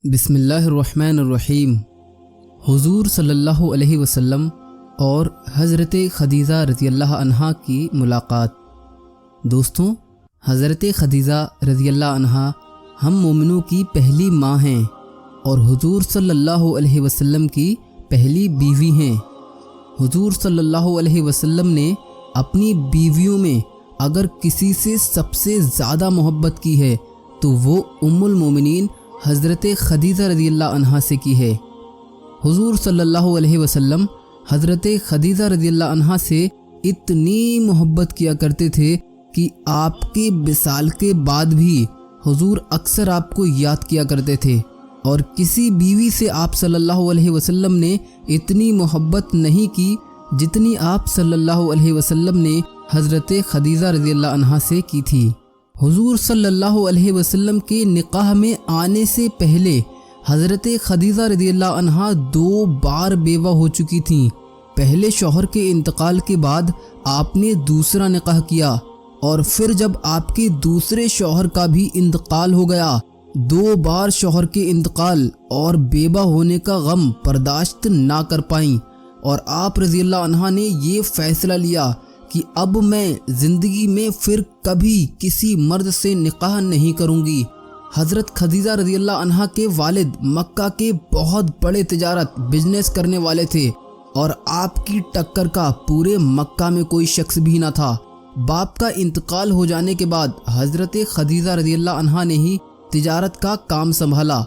بسم اللہ الرحمن الرحیم۔ حضور صلی اللہ علیہ وسلم اور حضرت خدیجہ رضی اللہ عنہا کی ملاقات۔ دوستوں، حضرت خدیجہ رضی اللہ عنہا ہم مومنوں کی پہلی ماں ہیں اور حضور صلی اللہ علیہ وسلم کی پہلی بیوی ہیں۔ حضور صلی اللہ علیہ وسلم نے اپنی بیویوں میں اگر کسی سے سب سے زیادہ محبت کی ہے تو وہ ام المومنین حضرت خدیجہ رضی اللہ عنہا سے کی ہے۔ حضور صلی اللہ علیہ وسلم حضرت خدیجہ رضی اللہ عنہا سے اتنی محبت کیا کرتے تھے کہ آپ کے وصال کے بعد بھی حضور اکثر آپ کو یاد کیا کرتے تھے، اور کسی بیوی سے آپ صلی اللہ علیہ وسلم نے اتنی محبت نہیں کی جتنی آپ صلی اللہ علیہ وسلم نے حضرت خدیجہ رضی اللہ عنہا سے کی تھی۔ حضور صلی اللہ علیہ وسلم کے نکاح میں آنے سے پہلے حضرت خدیجہ رضی اللہ عنہا 2 بار بیوہ ہو چکی تھیں۔ پہلے شوہر کے انتقال کے بعد آپ نے دوسرا نکاح کیا، اور پھر جب آپ کے دوسرے شوہر کا بھی انتقال ہو گیا، 2 بار شوہر کے انتقال اور بیوہ ہونے کا غم برداشت نہ کر پائیں، اور آپ رضی اللہ عنہا نے یہ فیصلہ لیا کہ اب میں زندگی میں پھر کبھی کسی مرد سے نکاح نہیں کروں گی۔ حضرت خدیجہ رضی اللہ عنہا کے والد مکہ کے بہت بڑے تجارت بزنس کرنے والے تھے، اور آپ کی ٹکر کا پورے مکہ میں کوئی شخص بھی نہ تھا۔ باپ کا انتقال ہو جانے کے بعد حضرت خدیجہ رضی اللہ عنہا نے ہی تجارت کا کام سنبھالا،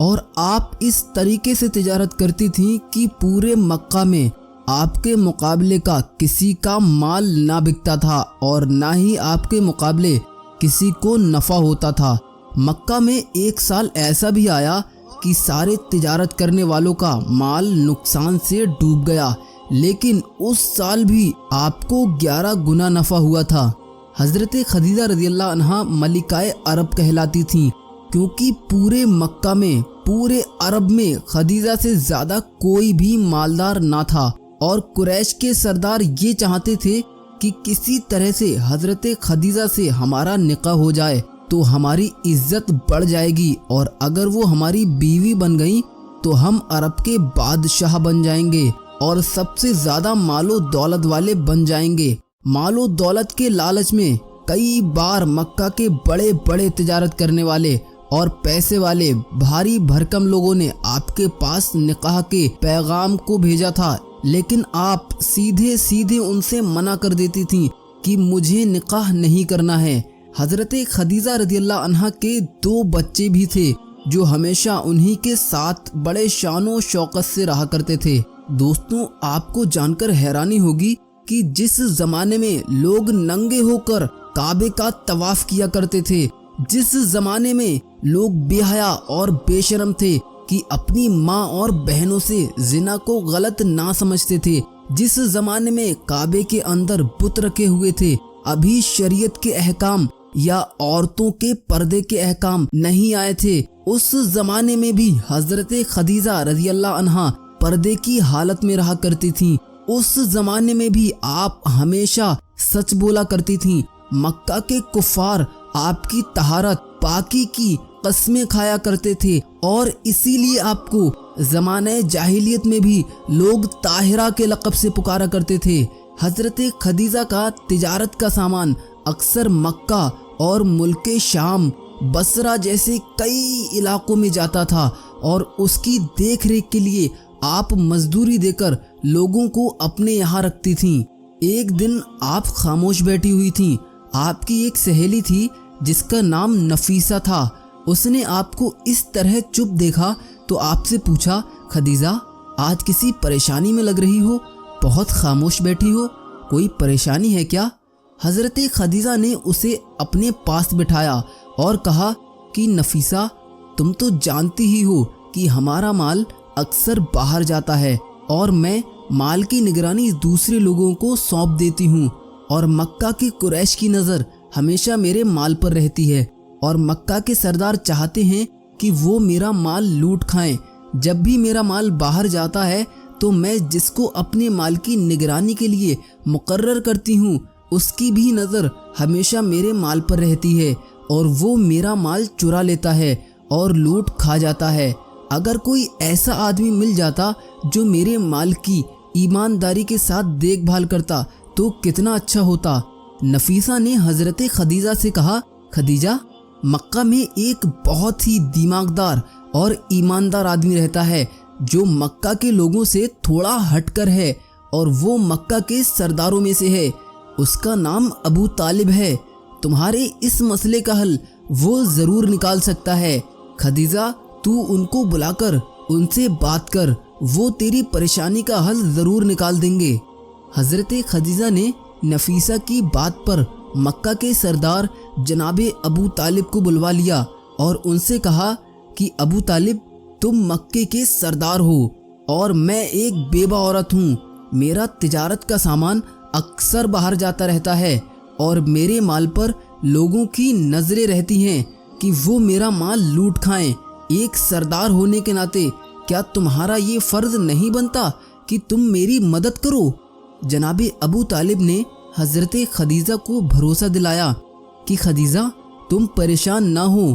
اور آپ اس طریقے سے تجارت کرتی تھیں کہ پورے مکہ میں آپ کے مقابلے کا کسی کا مال نہ بکتا تھا اور نہ ہی آپ کے مقابلے کسی کو نفع ہوتا تھا۔ مکہ میں ایک سال ایسا بھی آیا کہ سارے تجارت کرنے والوں کا مال نقصان سے ڈوب گیا، لیکن اس سال بھی آپ کو 11 گنا نفع ہوا تھا۔ حضرت خدیجہ رضی اللہ عنہا ملکائے عرب کہلاتی تھیں، کیونکہ پورے مکہ میں، پورے عرب میں خدیجہ سے زیادہ کوئی بھی مالدار نہ تھا، اور قریش کے سردار یہ چاہتے تھے کہ کسی طرح سے حضرت خدیجہ سے ہمارا نکاح ہو جائے تو ہماری عزت بڑھ جائے گی، اور اگر وہ ہماری بیوی بن گئیں تو ہم عرب کے بادشاہ بن جائیں گے اور سب سے زیادہ مال و دولت والے بن جائیں گے۔ مال و دولت کے لالچ میں کئی بار مکہ کے بڑے بڑے تجارت کرنے والے اور پیسے والے بھاری بھرکم لوگوں نے آپ کے پاس نکاح کے پیغام کو بھیجا تھا، لیکن آپ سیدھے ان سے منع کر دیتی تھیں کہ مجھے نکاح نہیں کرنا ہے۔ حضرت خدیجہ رضی اللہ عنہا کے 2 بچے بھی تھے جو ہمیشہ انہی کے ساتھ بڑے شان و شوکت سے رہا کرتے تھے۔ دوستوں، آپ کو جان کر حیرانی ہوگی کہ جس زمانے میں لوگ ننگے ہو کر کعبے کا طواف کیا کرتے تھے، جس زمانے میں لوگ بے حیا اور بے شرم تھے کہ اپنی ماں اور بہنوں سے زنا کو غلط نہ سمجھتے تھے، جس زمانے میں کعبے کے اندر بت رکھے ہوئے تھے، ابھی شریعت کے احکام یا عورتوں کے پردے کے احکام نہیں آئے تھے، اس زمانے میں بھی حضرت خدیجہ رضی اللہ عنہا پردے کی حالت میں رہا کرتی تھیں۔ اس زمانے میں بھی آپ ہمیشہ سچ بولا کرتی تھیں۔ مکہ کے کفار آپ کی طہارت پاکی کی قسمیں کھایا کرتے تھے، اور اسی لیے آپ کو زمانہ جاہلیت میں بھی لوگ طاہرہ کے لقب سے پکارا کرتے تھے۔ حضرت خدیجہ کا تجارت کا سامان اکثر مکہ اور ملک شام، بصرہ جیسے کئی علاقوں میں جاتا تھا، اور اس کی دیکھ ریکھ کے لیے آپ مزدوری دے کر لوگوں کو اپنے یہاں رکھتی تھیں۔ ایک دن آپ خاموش بیٹھی ہوئی تھیں، آپ کی ایک سہیلی تھی جس کا نام نفیسہ تھا۔ اس نے آپ کو اس طرح چپ دیکھا تو آپ سے پوچھا، خدیجہ آج کسی پریشانی میں لگ رہی ہو، بہت خاموش بیٹھی ہو، کوئی پریشانی ہے کیا؟ حضرت خدیجہ نے اسے اپنے پاس بٹھایا اور کہا کہ نفیسہ، تم تو جانتی ہی ہو کہ ہمارا مال اکثر باہر جاتا ہے، اور میں مال کی نگرانی دوسرے لوگوں کو سونپ دیتی ہوں، اور مکہ کی قریش کی نظر ہمیشہ میرے مال پر رہتی ہے، اور مکہ کے سردار چاہتے ہیں کہ وہ میرا مال لوٹ کھائیں۔ جب بھی میرا مال باہر جاتا ہے تو میں جس کو اپنے مال کی نگرانی کے لیے مقرر کرتی ہوں، اس کی بھی نظر ہمیشہ میرے مال پر رہتی ہے، اور وہ میرا مال چرا لیتا ہے اور لوٹ کھا جاتا ہے۔ اگر کوئی ایسا آدمی مل جاتا جو میرے مال کی ایمانداری کے ساتھ دیکھ بھال کرتا تو کتنا اچھا ہوتا۔ نفیسہ نے حضرت خدیجہ سے کہا، خدیجہ، مکہ میں ایک بہت ہی دماغدار اور ایماندار آدمی رہتا ہے جو مکہ کے لوگوں سے تھوڑا ہٹ کر ہے، اور وہ مکہ کے سرداروں میں سے ہے۔ اس کا نام ابو طالب ہے۔ تمہارے اس مسئلے کا حل وہ ضرور نکال سکتا ہے۔ خدیجہ، تو ان کو بلا کر ان سے بات کر، وہ تیری پریشانی کا حل ضرور نکال دیں گے۔ حضرت خدیجہ نے نفیسہ کی بات پر مکہ کے سردار جناب ابو طالب کو بلوا لیا اور ان سے کہا کہ ابو طالب، تم مکے کے سردار ہو اور میں ایک بیوہ عورت ہوں۔ میرا تجارت کا سامان اکثر باہر جاتا رہتا ہے اور میرے مال پر لوگوں کی نظریں رہتی ہیں کہ وہ میرا مال لوٹ کھائیں۔ ایک سردار ہونے کے ناطے کیا تمہارا یہ فرض نہیں بنتا کہ تم میری مدد کرو؟ جناب ابو طالب نے حضرت خدیجہ کو بھروسہ دلایا کہ خدیجہ، تم پریشان نہ ہو،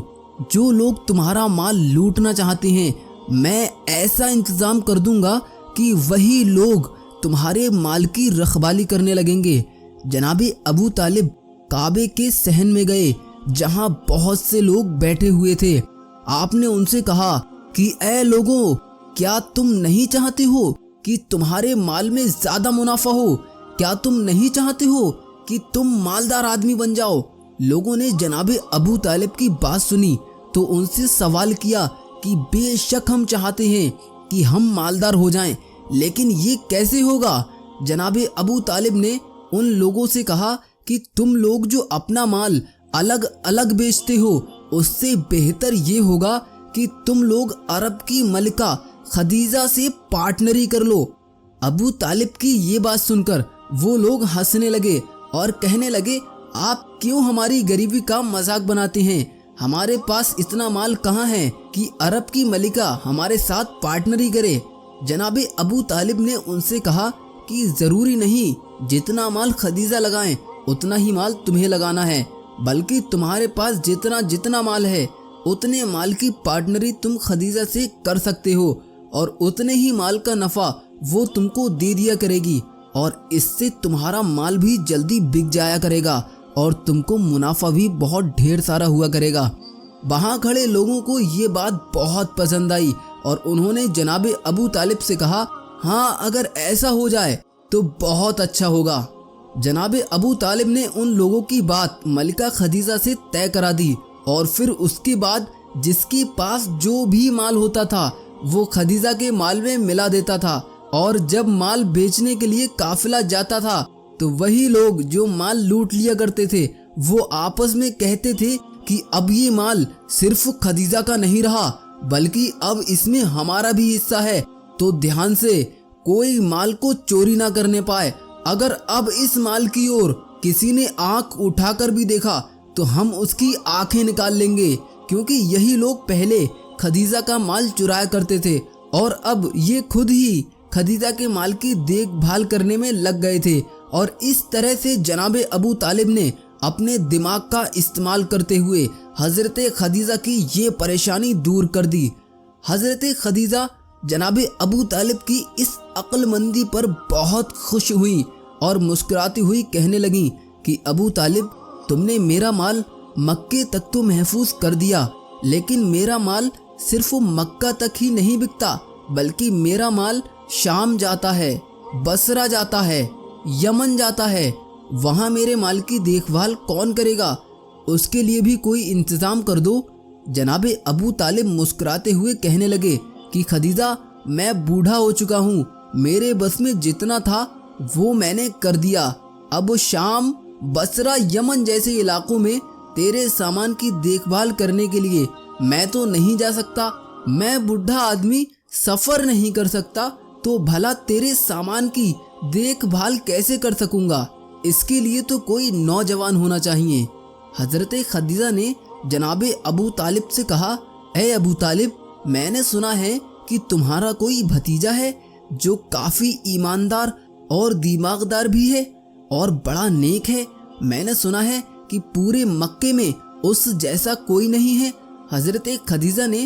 جو لوگ تمہارا مال لوٹنا چاہتے ہیں میں ایسا انتظام کر دوں گا کہ وہی لوگ تمہارے مال کی رکھوالی کرنے لگیں گے۔ جناب ابو طالب کعبے کے صحن میں گئے جہاں بہت سے لوگ بیٹھے ہوئے تھے۔ آپ نے ان سے کہا کہ اے لوگوں، کیا تم نہیں چاہتے ہو کہ تمہارے مال میں زیادہ منافع ہو؟ کیا تم نہیں چاہتے ہو کہ تم مالدار آدمی بن جاؤ؟ لوگوں نے جناب ابو طالب کی بات سنی تو ان سے سوال کیا کہ بے شک ہم چاہتے ہیں کہ ہم مالدار ہو جائیں، لیکن یہ کیسے ہوگا؟ جناب ابو طالب نے ان لوگوں سے کہا کہ تم لوگ جو اپنا مال الگ الگ بیچتے ہو، اس سے بہتر یہ ہوگا کہ تم لوگ عرب کی ملکہ خدیجہ سے پارٹنری کر لو۔ ابو طالب کی یہ بات سن کر وہ لوگ ہنسنے لگے اور کہنے لگے، آپ کیوں ہماری غریبی کا مذاق بناتے ہیں؟ ہمارے پاس اتنا مال کہاں ہے کہ عرب کی ملکہ ہمارے ساتھ پارٹنری کرے؟ جناب ابو طالب نے ان سے کہا کہ ضروری نہیں جتنا مال خدیجہ لگائیں اتنا ہی مال تمہیں لگانا ہے، بلکہ تمہارے پاس جتنا مال ہے اتنے مال کی پارٹنری تم خدیجہ سے کر سکتے ہو، اور اتنے ہی مال کا نفع وہ تم کو دے دیا کرے گی، اور اس سے تمہارا مال بھی جلدی بک جایا کرے گا اور تم کو منافع بھی بہت ڈھیر سارا ہوا کرے گا۔ وہاں کھڑے لوگوں کو یہ بات بہت پسند آئی اور انہوں نے جناب ابو طالب سے کہا، ہاں اگر ایسا ہو جائے تو بہت اچھا ہوگا۔ جناب ابو طالب نے ان لوگوں کی بات ملکہ خدیجہ سے طے کرا دی، اور پھر اس کے بعد جس کے پاس جو بھی مال ہوتا تھا وہ خدیجہ کے مال میں ملا دیتا تھا، اور جب مال بیچنے کے لیے قافلہ جاتا تھا تو وہی لوگ جو مال لوٹ لیا کرتے تھے وہ آپس میں کہتے تھے کہ اب یہ مال صرف خدیجہ کا نہیں رہا بلکہ اب اس میں ہمارا بھی حصہ ہے، تو دھیان سے کوئی مال کو چوری نہ کرنے پائے۔ اگر اب اس مال کی اور کسی نے آنکھ اٹھا کر بھی دیکھا تو ہم اس کی آنکھیں نکال لیں گے، کیونکہ یہی لوگ پہلے خدیجہ کا مال چرایا کرتے تھے اور اب یہ خود ہی خدیجہ کے مال کی دیکھ بھال کرنے میں لگ گئے تھے۔ اور اس طرح سے جناب ابو طالب نے اپنے دماغ کا استعمال کرتے ہوئے حضرت خدیجہ کی یہ پریشانی دور کر دی۔ حضرت خدیجہ جناب ابو طالب کی اس عقل مندی پر بہت خوش ہوئی اور مسکراتی ہوئی کہنے لگیں کہ ابو طالب، تم نے میرا مال مکے تک تو محفوظ کر دیا، لیکن میرا مال صرف مکہ تک ہی نہیں بکتا بلکہ میرا مال شام جاتا ہے، بصرہ جاتا ہے، یمن جاتا ہے۔ وہاں میرے مال کی دیکھ بھال کون کرے گا؟ اس کے لیے بھی کوئی انتظام کر دو۔ جناب ابو طالب مسکراتے ہوئے کہنے لگے کہ خدیجہ، میں بوڑھا ہو چکا ہوں، میرے بس میں جتنا تھا وہ میں نے کر دیا، اب شام، بصرہ، یمن جیسے علاقوں میں تیرے سامان کی دیکھ بھال کرنے کے لیے میں تو نہیں جا سکتا۔ میں بوڑھا آدمی سفر نہیں کر سکتا تو بھلا تیرے سامان کی دیکھ بھال کیسے کر سکوں گا؟ اس کے لیے تو کوئی نوجوان ہونا چاہیے۔ حضرت خدیجہ نے جناب ابو طالب سے کہا، اے ابو طالب، میں نے سنا ہے کہ تمہارا کوئی بھتیجا ہے جو کافی ایماندار اور دماغدار بھی ہے اور بڑا نیک ہے۔ میں نے سنا ہے کہ پورے مکے میں اس جیسا کوئی نہیں ہے۔ حضرت خدیجہ نے